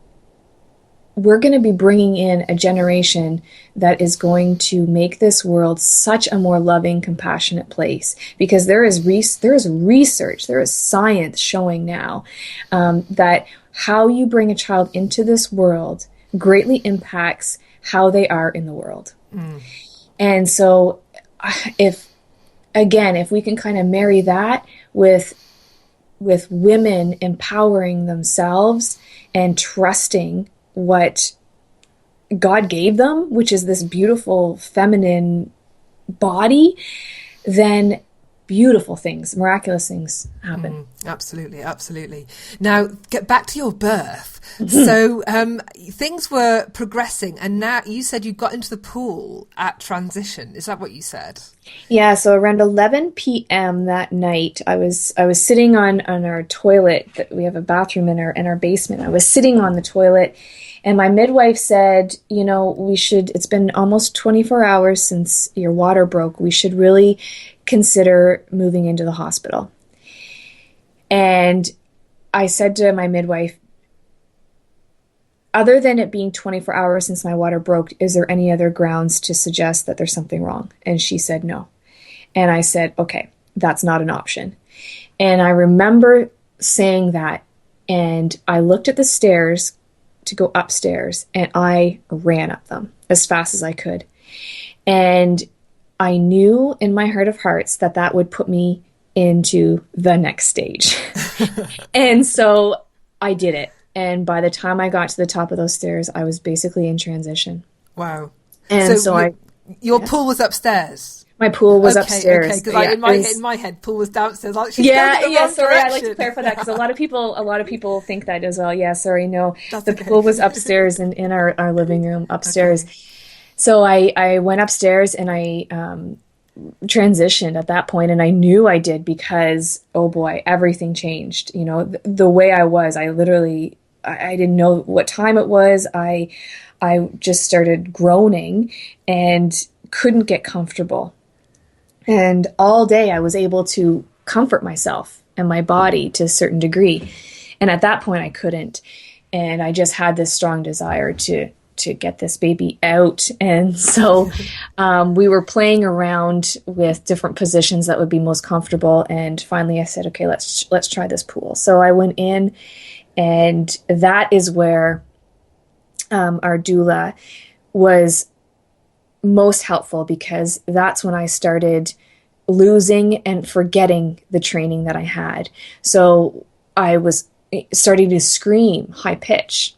we're going to be bringing in a generation that is going to make this world such a more loving, compassionate place. Because there is research, there is science showing now that how you bring a child into this world greatly impacts how they are in the world. And so if we can kind of marry that with women empowering themselves and trusting what God gave them, which is this beautiful feminine body, then beautiful things, miraculous things happen. Absolutely. Now, get back to your birth. So things were progressing, and now you said you got into the pool at transition. Is that what you said? Yeah, so around 11 p.m. that night, I was sitting on our toilet. We have a bathroom in our basement. I was sitting on the toilet, and my midwife said, it's been almost 24 hours since your water broke. We should really consider moving into the hospital. And I said to my midwife, other than it being 24 hours since my water broke, is there any other grounds to suggest that there's something wrong? And she said no. And I said, okay, that's not an option. And I remember saying that, and I looked at the stairs to go upstairs, and I ran up them as fast as I could. And I knew in my heart of hearts that would put me into the next stage. And so I did it. And by the time I got to the top of those stairs, I was basically in transition. Wow. And so your pool was upstairs? My pool was upstairs. Okay, because in my head, pool was downstairs. Sorry, direction. I'd like to clarify that, because a lot of people think that as well. Yeah, sorry, no. The pool was upstairs in our living room upstairs. Okay. So I went upstairs and I transitioned at that point, and I knew I did because, oh boy, everything changed. You know, the way I was, I literally, I didn't know what time it was. I just started groaning and couldn't get comfortable. And all day I was able to comfort myself and my body to a certain degree. And at that point I couldn't. And I just had this strong desire to get this baby out. And so we were playing around with different positions that would be most comfortable. And finally I said, okay, let's try this pool. So I went in, and that is where our doula was most helpful, because that's when I started losing and forgetting the training that I had. So I was starting to scream high pitch.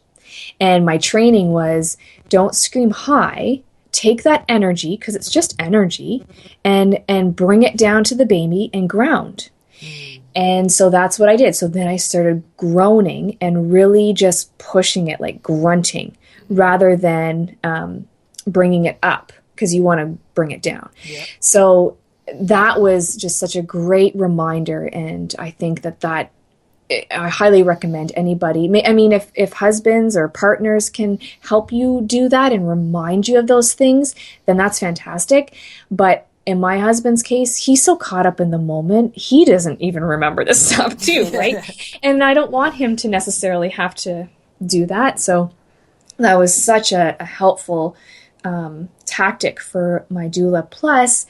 And my training was, don't scream high, take that energy, because it's just energy, and bring it down to the baby and ground. And so that's what I did. So then I started groaning and really just pushing it, like grunting, rather than bringing it up, because you want to bring it down. Yeah. So that was just such a great reminder. And I think that I highly recommend anybody. I mean, if husbands or partners can help you do that and remind you of those things, then that's fantastic. But in my husband's case, he's so caught up in the moment, he doesn't even remember this stuff too, right? And I don't want him to necessarily have to do that. So that was such a helpful tactic for my doula. Plus,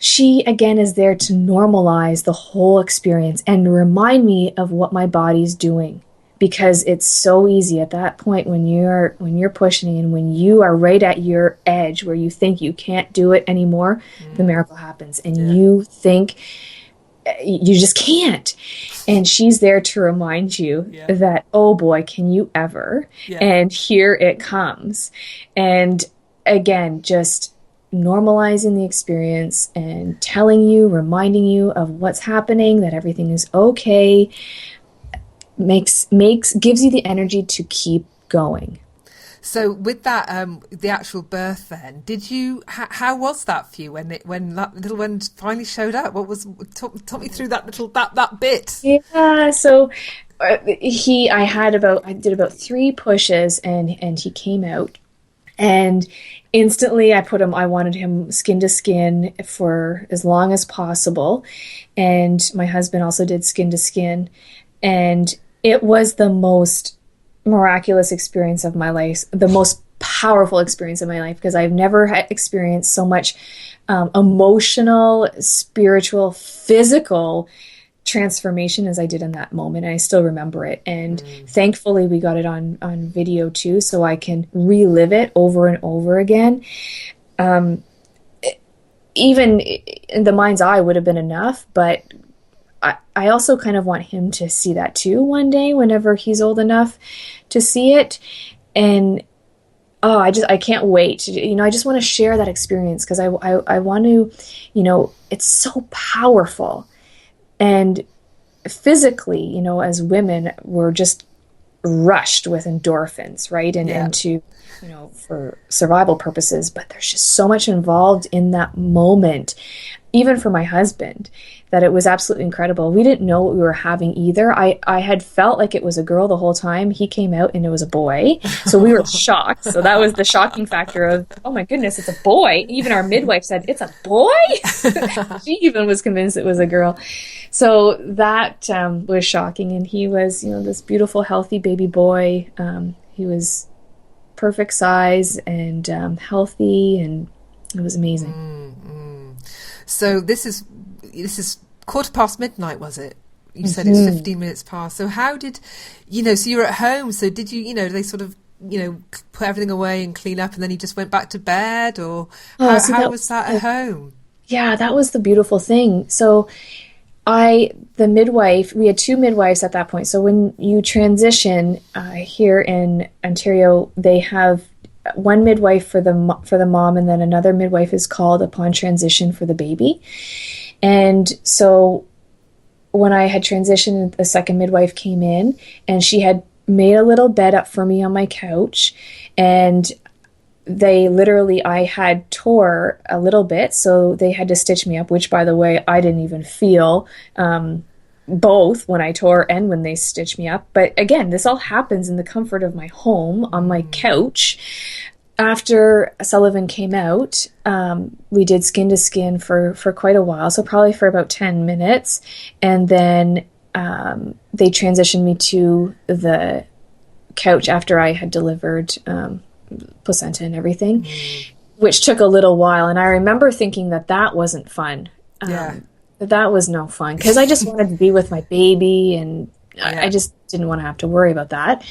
she, again, is there to normalize the whole experience and remind me of what my body's doing, because it's so easy at that point when you're pushing and when you are right at your edge where you think you can't do it anymore, the miracle happens, and you think you just can't. And she's there to remind you that, oh boy, can you ever? And here it comes. And again, just normalizing the experience and telling you, reminding you of what's happening, that everything is okay, gives you the energy to keep going. So with that, the actual birth, then, did you? How was that for you when that little one finally showed up? What was? Talk me through that bit. Yeah. So I did about 3 pushes, and he came out, and instantly I wanted him skin to skin for as long as possible. And my husband also did skin to skin. And it was the most miraculous experience of my life, the most powerful experience of my life, because I've never experienced so much emotional, spiritual, physical transformation as I did in that moment. And I still remember it. And thankfully we got it on video too, so I can relive it over and over again. Even in the mind's eye would have been enough, but I also kind of want him to see that too one day, whenever he's old enough to see it. And I can't wait. I just want to share that experience, because I want to, it's so powerful. And physically, as women, we're just rushed with endorphins, right? And to, for survival purposes, but there's just so much involved in that moment, even for my husband, that it was absolutely incredible. We didn't know what we were having either. I had felt like it was a girl the whole time. He came out and it was a boy. So we were shocked. So that was the shocking factor of, oh my goodness, it's a boy. Even our midwife said, it's a boy? She even was convinced it was a girl. So that was shocking. And he was, this beautiful, healthy baby boy. He was perfect size and healthy, and it was amazing. So this is midnight, was it? You said it's 15 minutes past. So how did, so you were at home. So did you, they sort of, put everything away and clean up, and then you just went back to bed, or how was that at home? Yeah, that was the beautiful thing. So the midwife, we had 2 midwives at that point. So when you transition here in Ontario, they have one midwife for the mom, and then another midwife is called upon transition for the baby. And so when I had transitioned, the second midwife came in, and she had made a little bed up for me on my couch, and I had tore a little bit, so they had to stitch me up, which, by the way, I didn't even feel, both when I tore and when they stitched me up. But again, this all happens in the comfort of my home on my couch. After Sullivan came out, we did skin to skin for quite a while, so probably for about 10 minutes. And then they transitioned me to the couch after I had delivered placenta and everything, which took a little while. And I remember thinking that wasn't fun. That was no fun, because I just wanted to be with my baby, and I just didn't want to have to worry about that.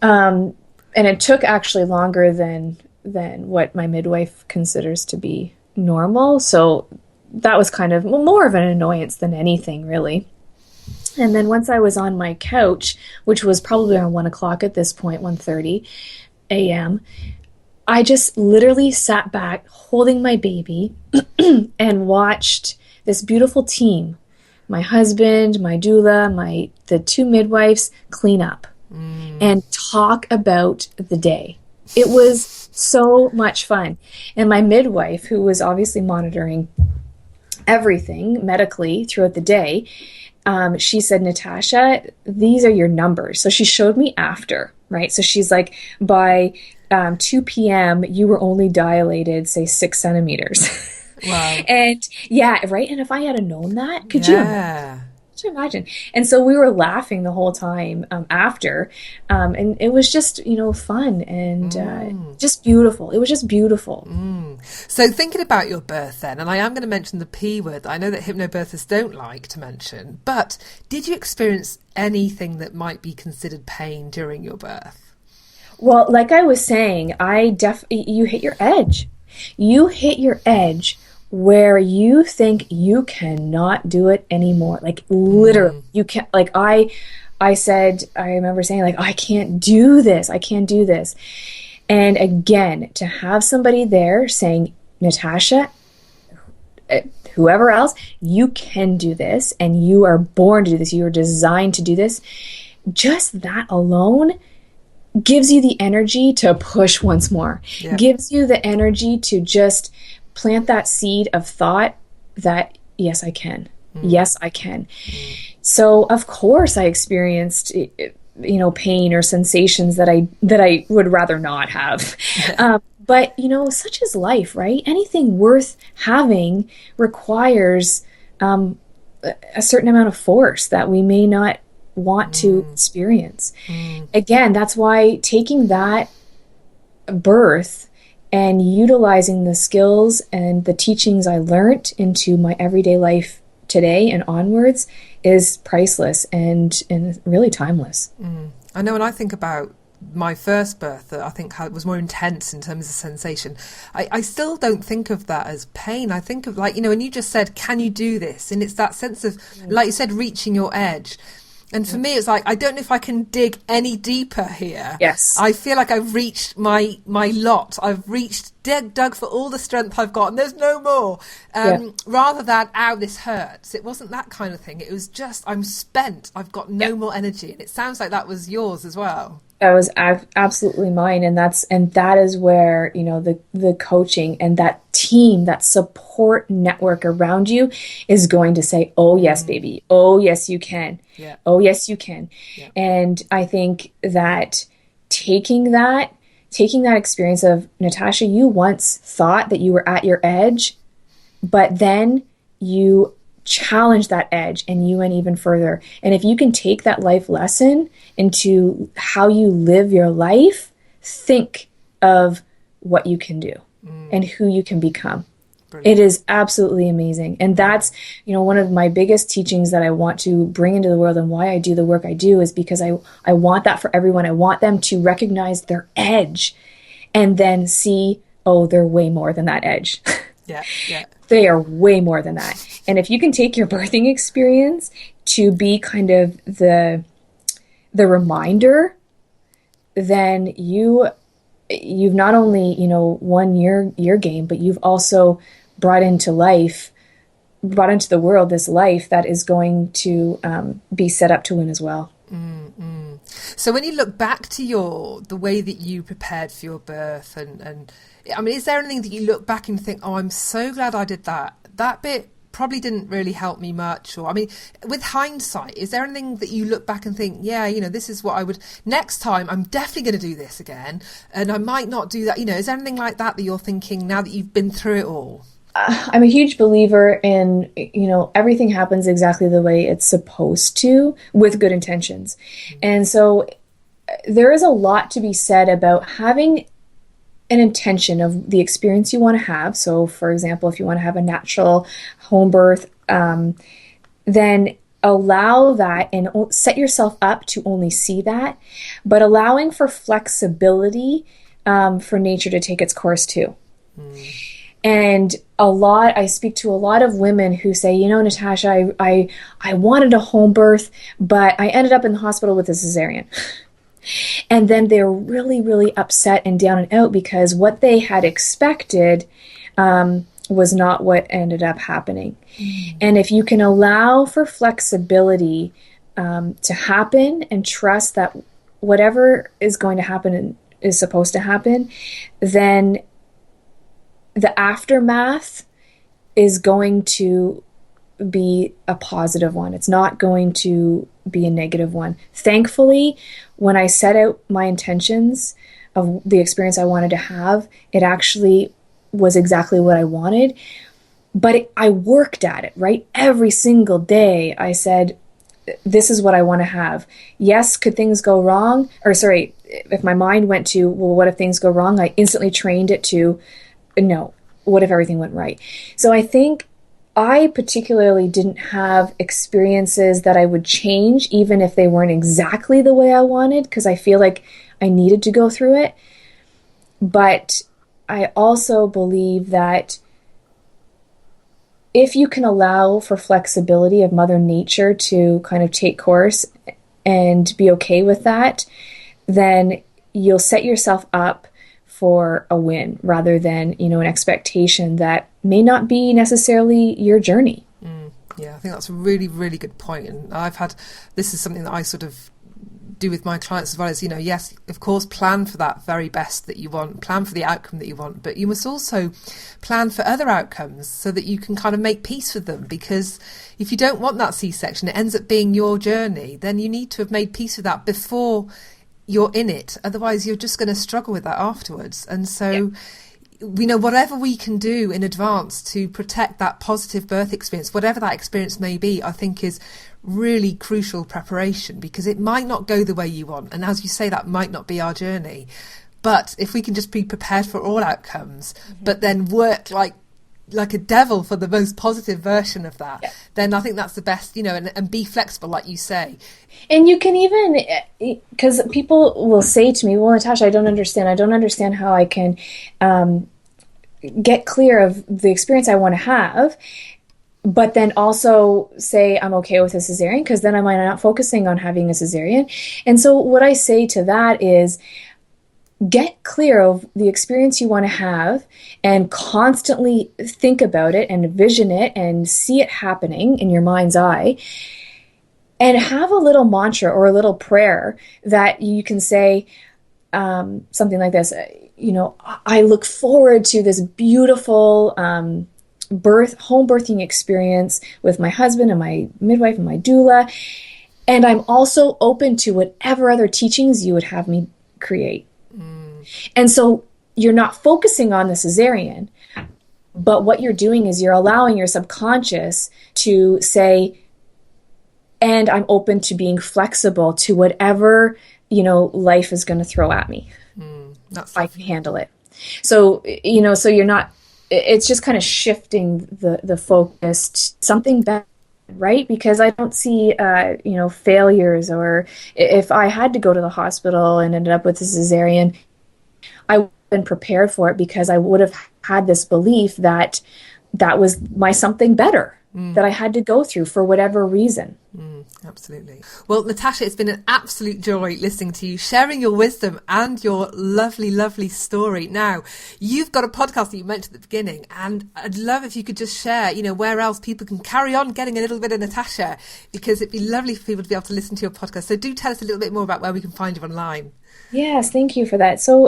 And it took actually longer than what my midwife considers to be normal. So that was kind of more of an annoyance than anything, really. And then once I was on my couch, which was probably around 1 o'clock at this point, 1:30 a.m., I just literally sat back holding my baby and watched this beautiful team, my husband, my doula, the 2 midwives, clean up and talk about the day. It was so much fun. And my midwife, who was obviously monitoring everything medically throughout the day, she said, "Natasha, these are your numbers." So she showed me after, right? So she's like, by 2 p.m., you were only dilated, say, 6 centimeters. Wow. And yeah, right? And if I had known that, could you imagine? And so we were laughing the whole time after, and it was just, fun and just beautiful. It was just beautiful. So thinking about your birth then, and I am going to mention the P word that I know that hypnobirthers don't like to mention, but did you experience anything that might be considered pain during your birth? Well, like I was saying, you hit your edge. You hit your edge where you think you cannot do it anymore. Like literally, you can't, like I remember saying, like, I can't do this. I can't do this. And again, to have somebody there saying, "Natasha, whoever else, you can do this, and you are born to do this. You are designed to do this." Just that alone gives you the energy to push once more. Gives you the energy to just plant that seed of thought that, yes, I can. Yes, I can. So of course I experienced, pain or sensations that I would rather not have. But, such is life, right? Anything worth having requires a certain amount of force that we may not want to experience. Again, that's why taking that birth and utilizing the skills and the teachings I learned into my everyday life today and onwards is priceless and really timeless. I know when I think about my first birth, that I think was more intense in terms of sensation, I still don't think of that as pain. I think of, like, when you just said, "Can you do this?" And it's that sense of, like you said, reaching your edge. And for me, it's like, I don't know if I can dig any deeper here. Yes. I feel like I've reached my lot. I've dug for all the strength I've got, and there's no more. Rather than, "Ow, this hurts." It wasn't that kind of thing. It was just, I'm spent. I've got no more energy. And it sounds like that was yours as well. That was absolutely mine, and that is where the coaching and that team, that support network around you, is going to say, "Oh yes, baby. Oh yes, you can. Oh yes, you can." And I think that taking that experience of, "Natasha, you once thought that you were at your edge, but then you challenge that edge and you went even further." And if you can take that life lesson into how you live your life, think of what you can do and who you can become. Brilliant. It is absolutely amazing. And that's, one of my biggest teachings that I want to bring into the world, and why I do the work I do, is because I want that for everyone. I want them to recognize their edge and then see, oh, they're way more than that edge. Yeah. They are way more than that. And if you can take your birthing experience to be kind of the reminder, then you've not only, won your game, but you've also brought into the world this life that is going to be set up to win as well. So when you look back to the way that you prepared for your birth, and I mean, is there anything that you look back and think, oh, I'm so glad I did that? That bit probably didn't really help me much. Or, I mean, with hindsight, is there anything that you look back and think, yeah, this is what I would, next time I'm definitely going to do this again, and I might not do that. Is there anything like that you're thinking now that you've been through it all? I'm a huge believer in, everything happens exactly the way it's supposed to with good intentions. And so there is a lot to be said about having an intention of the experience you want to have. So, for example, if you want to have a natural home birth, then allow that and set yourself up to only see that, but allowing for flexibility for nature to take its course too. And I speak to a lot of women who say, Natasha, I wanted a home birth, but I ended up in the hospital with a cesarean. And then they're really, really upset and down and out because what they had expected was not what ended up happening. And if you can allow for flexibility to happen and trust that whatever is going to happen and is supposed to happen, then the aftermath is going to be a positive one. It's not going to be a negative one. Thankfully, when I set out my intentions of the experience I wanted to have, it actually was exactly what I wanted. But I worked at it, right? Every single day I said, this is what I want to have. Yes, could things go wrong? If my mind went to, well, what if things go wrong? I instantly trained it to, no, what if everything went right? So I think I particularly didn't have experiences that I would change, even if they weren't exactly the way I wanted, because I feel like I needed to go through it. But I also believe that if you can allow for flexibility of Mother Nature to kind of take course and be okay with that, then you'll set yourself up for a win rather than, an expectation that may not be necessarily your journey. Yeah, I think that's a really, really good point. And this is something that I sort of do with my clients as well as, yes, of course, plan for that very best that you want, plan for the outcome that you want, but you must also plan for other outcomes so that you can kind of make peace with them. Because if you don't want that C-section, it ends up being your journey, then you need to have made peace with that before you're in it. Otherwise, you're just going to struggle with that afterwards. And so, whatever we can do in advance to protect that positive birth experience, whatever that experience may be, I think is really crucial preparation, because it might not go the way you want. And as you say, that might not be our journey. But if we can just be prepared for all outcomes, but then work like a devil for the most positive version of that, then I think that's the best, and be flexible, like you say. And you can even, because people will say to me, well, Natasha, I don't understand how I can get clear of the experience I want to have, but then also say I'm okay with a cesarean, because then am I not focusing on having a cesarean? And so what I say to that is, get clear of the experience you want to have and constantly think about it and envision it and see it happening in your mind's eye, and have a little mantra or a little prayer that you can say, something like this, I look forward to this beautiful home birthing experience with my husband and my midwife and my doula, and I'm also open to whatever other teachings you would have me create. And so you're not focusing on the cesarean, but what you're doing is you're allowing your subconscious to say, and I'm open to being flexible to whatever, life is going to throw at me. I can handle it. So, so you're not, it's just kind of shifting the focus to something better, right? Because I don't see, failures, or if I had to go to the hospital and ended up with a cesarean, I would have been prepared for it, because I would have had this belief that that was my something better that I had to go through for whatever reason. Absolutely. Well, Natasha, it's been an absolute joy listening to you, sharing your wisdom and your lovely, lovely story. Now, you've got a podcast that you mentioned at the beginning, and I'd love if you could just share, where else people can carry on getting a little bit of Natasha, because it'd be lovely for people to be able to listen to your podcast. So do tell us a little bit more about where we can find you online. Yes, thank you for that. So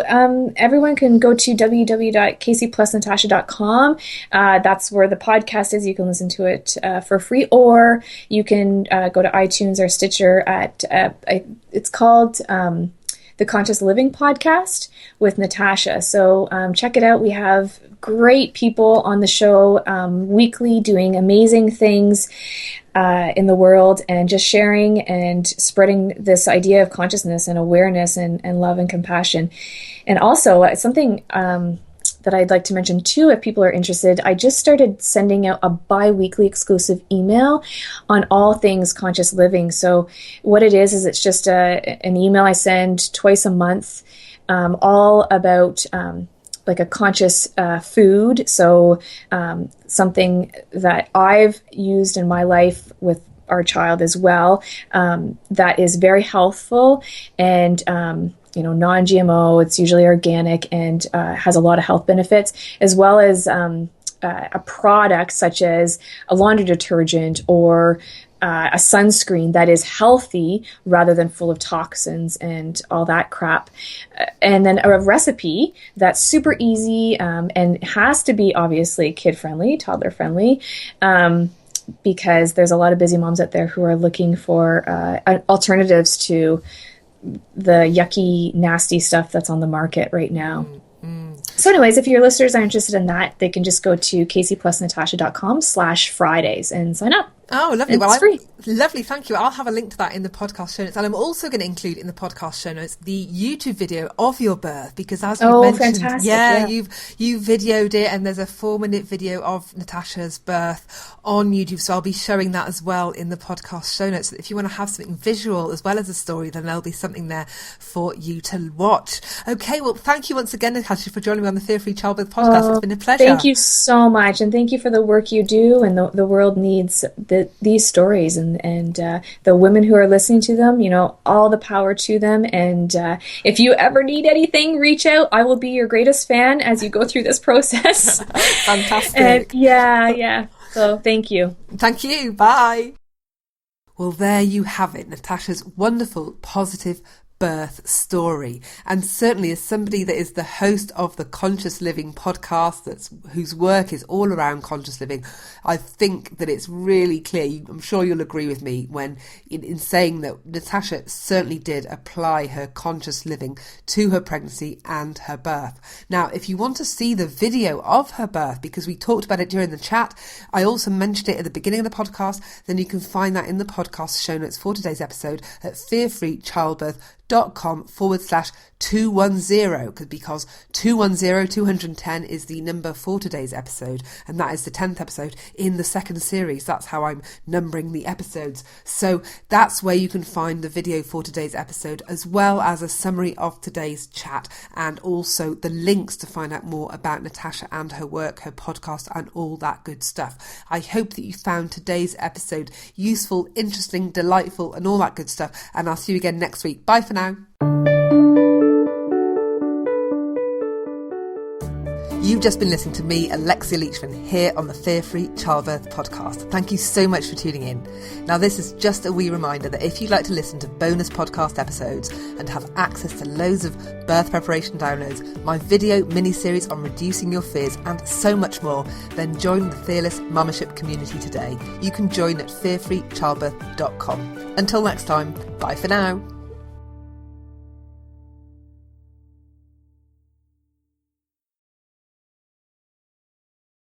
everyone can go to www.caseyplusnatasha.com. That's where the podcast is. You can listen to it for free, or you can go to iTunes or Stitcher at, it's called the Conscious Living Podcast with Natasha. So check it out. We have great people on the show weekly doing amazing things in the world, and just sharing and spreading this idea of consciousness and awareness and love and compassion. And also something that I'd like to mention too, if people are interested, I just started sending out a bi-weekly exclusive email on all things conscious living. So what it is it's just an email I send twice a month, all about like a conscious food. So something that I've used in my life with our child as well, that is very healthful and non-GMO. It's usually organic and has a lot of health benefits, as well as a product such as a laundry detergent or a sunscreen that is healthy rather than full of toxins and all that crap. And then a recipe that's super easy and has to be obviously kid-friendly, toddler-friendly, because there's a lot of busy moms out there who are looking for alternatives to the yucky, nasty stuff that's on the market right now. So anyways, if your listeners are interested in that, they can just go to caseyplusnatasha.com/Fridays and sign up. Oh, lovely. And it's free. Lovely. Thank you. I'll have a link to that in the podcast show notes. And I'm also going to include in the podcast show notes the YouTube video of your birth, because as you mentioned, fantastic. you've videoed it, and there's a 4-minute video of Natasha's birth on YouTube. So I'll be showing that as well in the podcast show notes. So if you want to have something visual as well as a story, then there'll be something there for you to watch. Okay. Well, thank you once again, Natasha, for joining me on the Fear-Free Childbirth podcast. It's been a pleasure. Thank you so much. And thank you for the work you do. And the world needs these stories, and the women who are listening to them, all the power to them. And if you ever need anything, reach out. I will be your greatest fan as you go through this process. Fantastic. And yeah. So thank you. Thank you. Bye. Well, there you have it, Natasha's wonderful, positive birth story. And certainly as somebody that is the host of the Conscious Living podcast, whose work is all around conscious living, I think that it's really clear, I'm sure you'll agree with me when in saying that Natasha certainly did apply her conscious living to her pregnancy and her birth. Now, if you want to see the video of her birth, because we talked about it during the chat, I also mentioned it at the beginning of the podcast, then you can find that in the podcast show notes for today's episode at fearfreechildbirth.com/210, because 210 is the number for today's episode, and that is the 10th episode in the second series. That's how I'm numbering the episodes. So that's where you can find the video for today's episode, as well as a summary of today's chat, and also the links to find out more about Natasha and her work, her podcast, and all that good stuff. I hope that you found today's episode useful, interesting, delightful, and all that good stuff, and I'll see you again next week. Bye for now. You've just been listening to me, Alexia Leachman, here on the Fear-Free Childbirth podcast. Thank you so much for tuning in. Now, this is just a wee reminder that if you'd like to listen to bonus podcast episodes and have access to loads of birth preparation downloads, my video mini-series on reducing your fears, and so much more, then join the Fearless Mummership community today. You can join at fearfreechildbirth.com. Until next time, bye for now.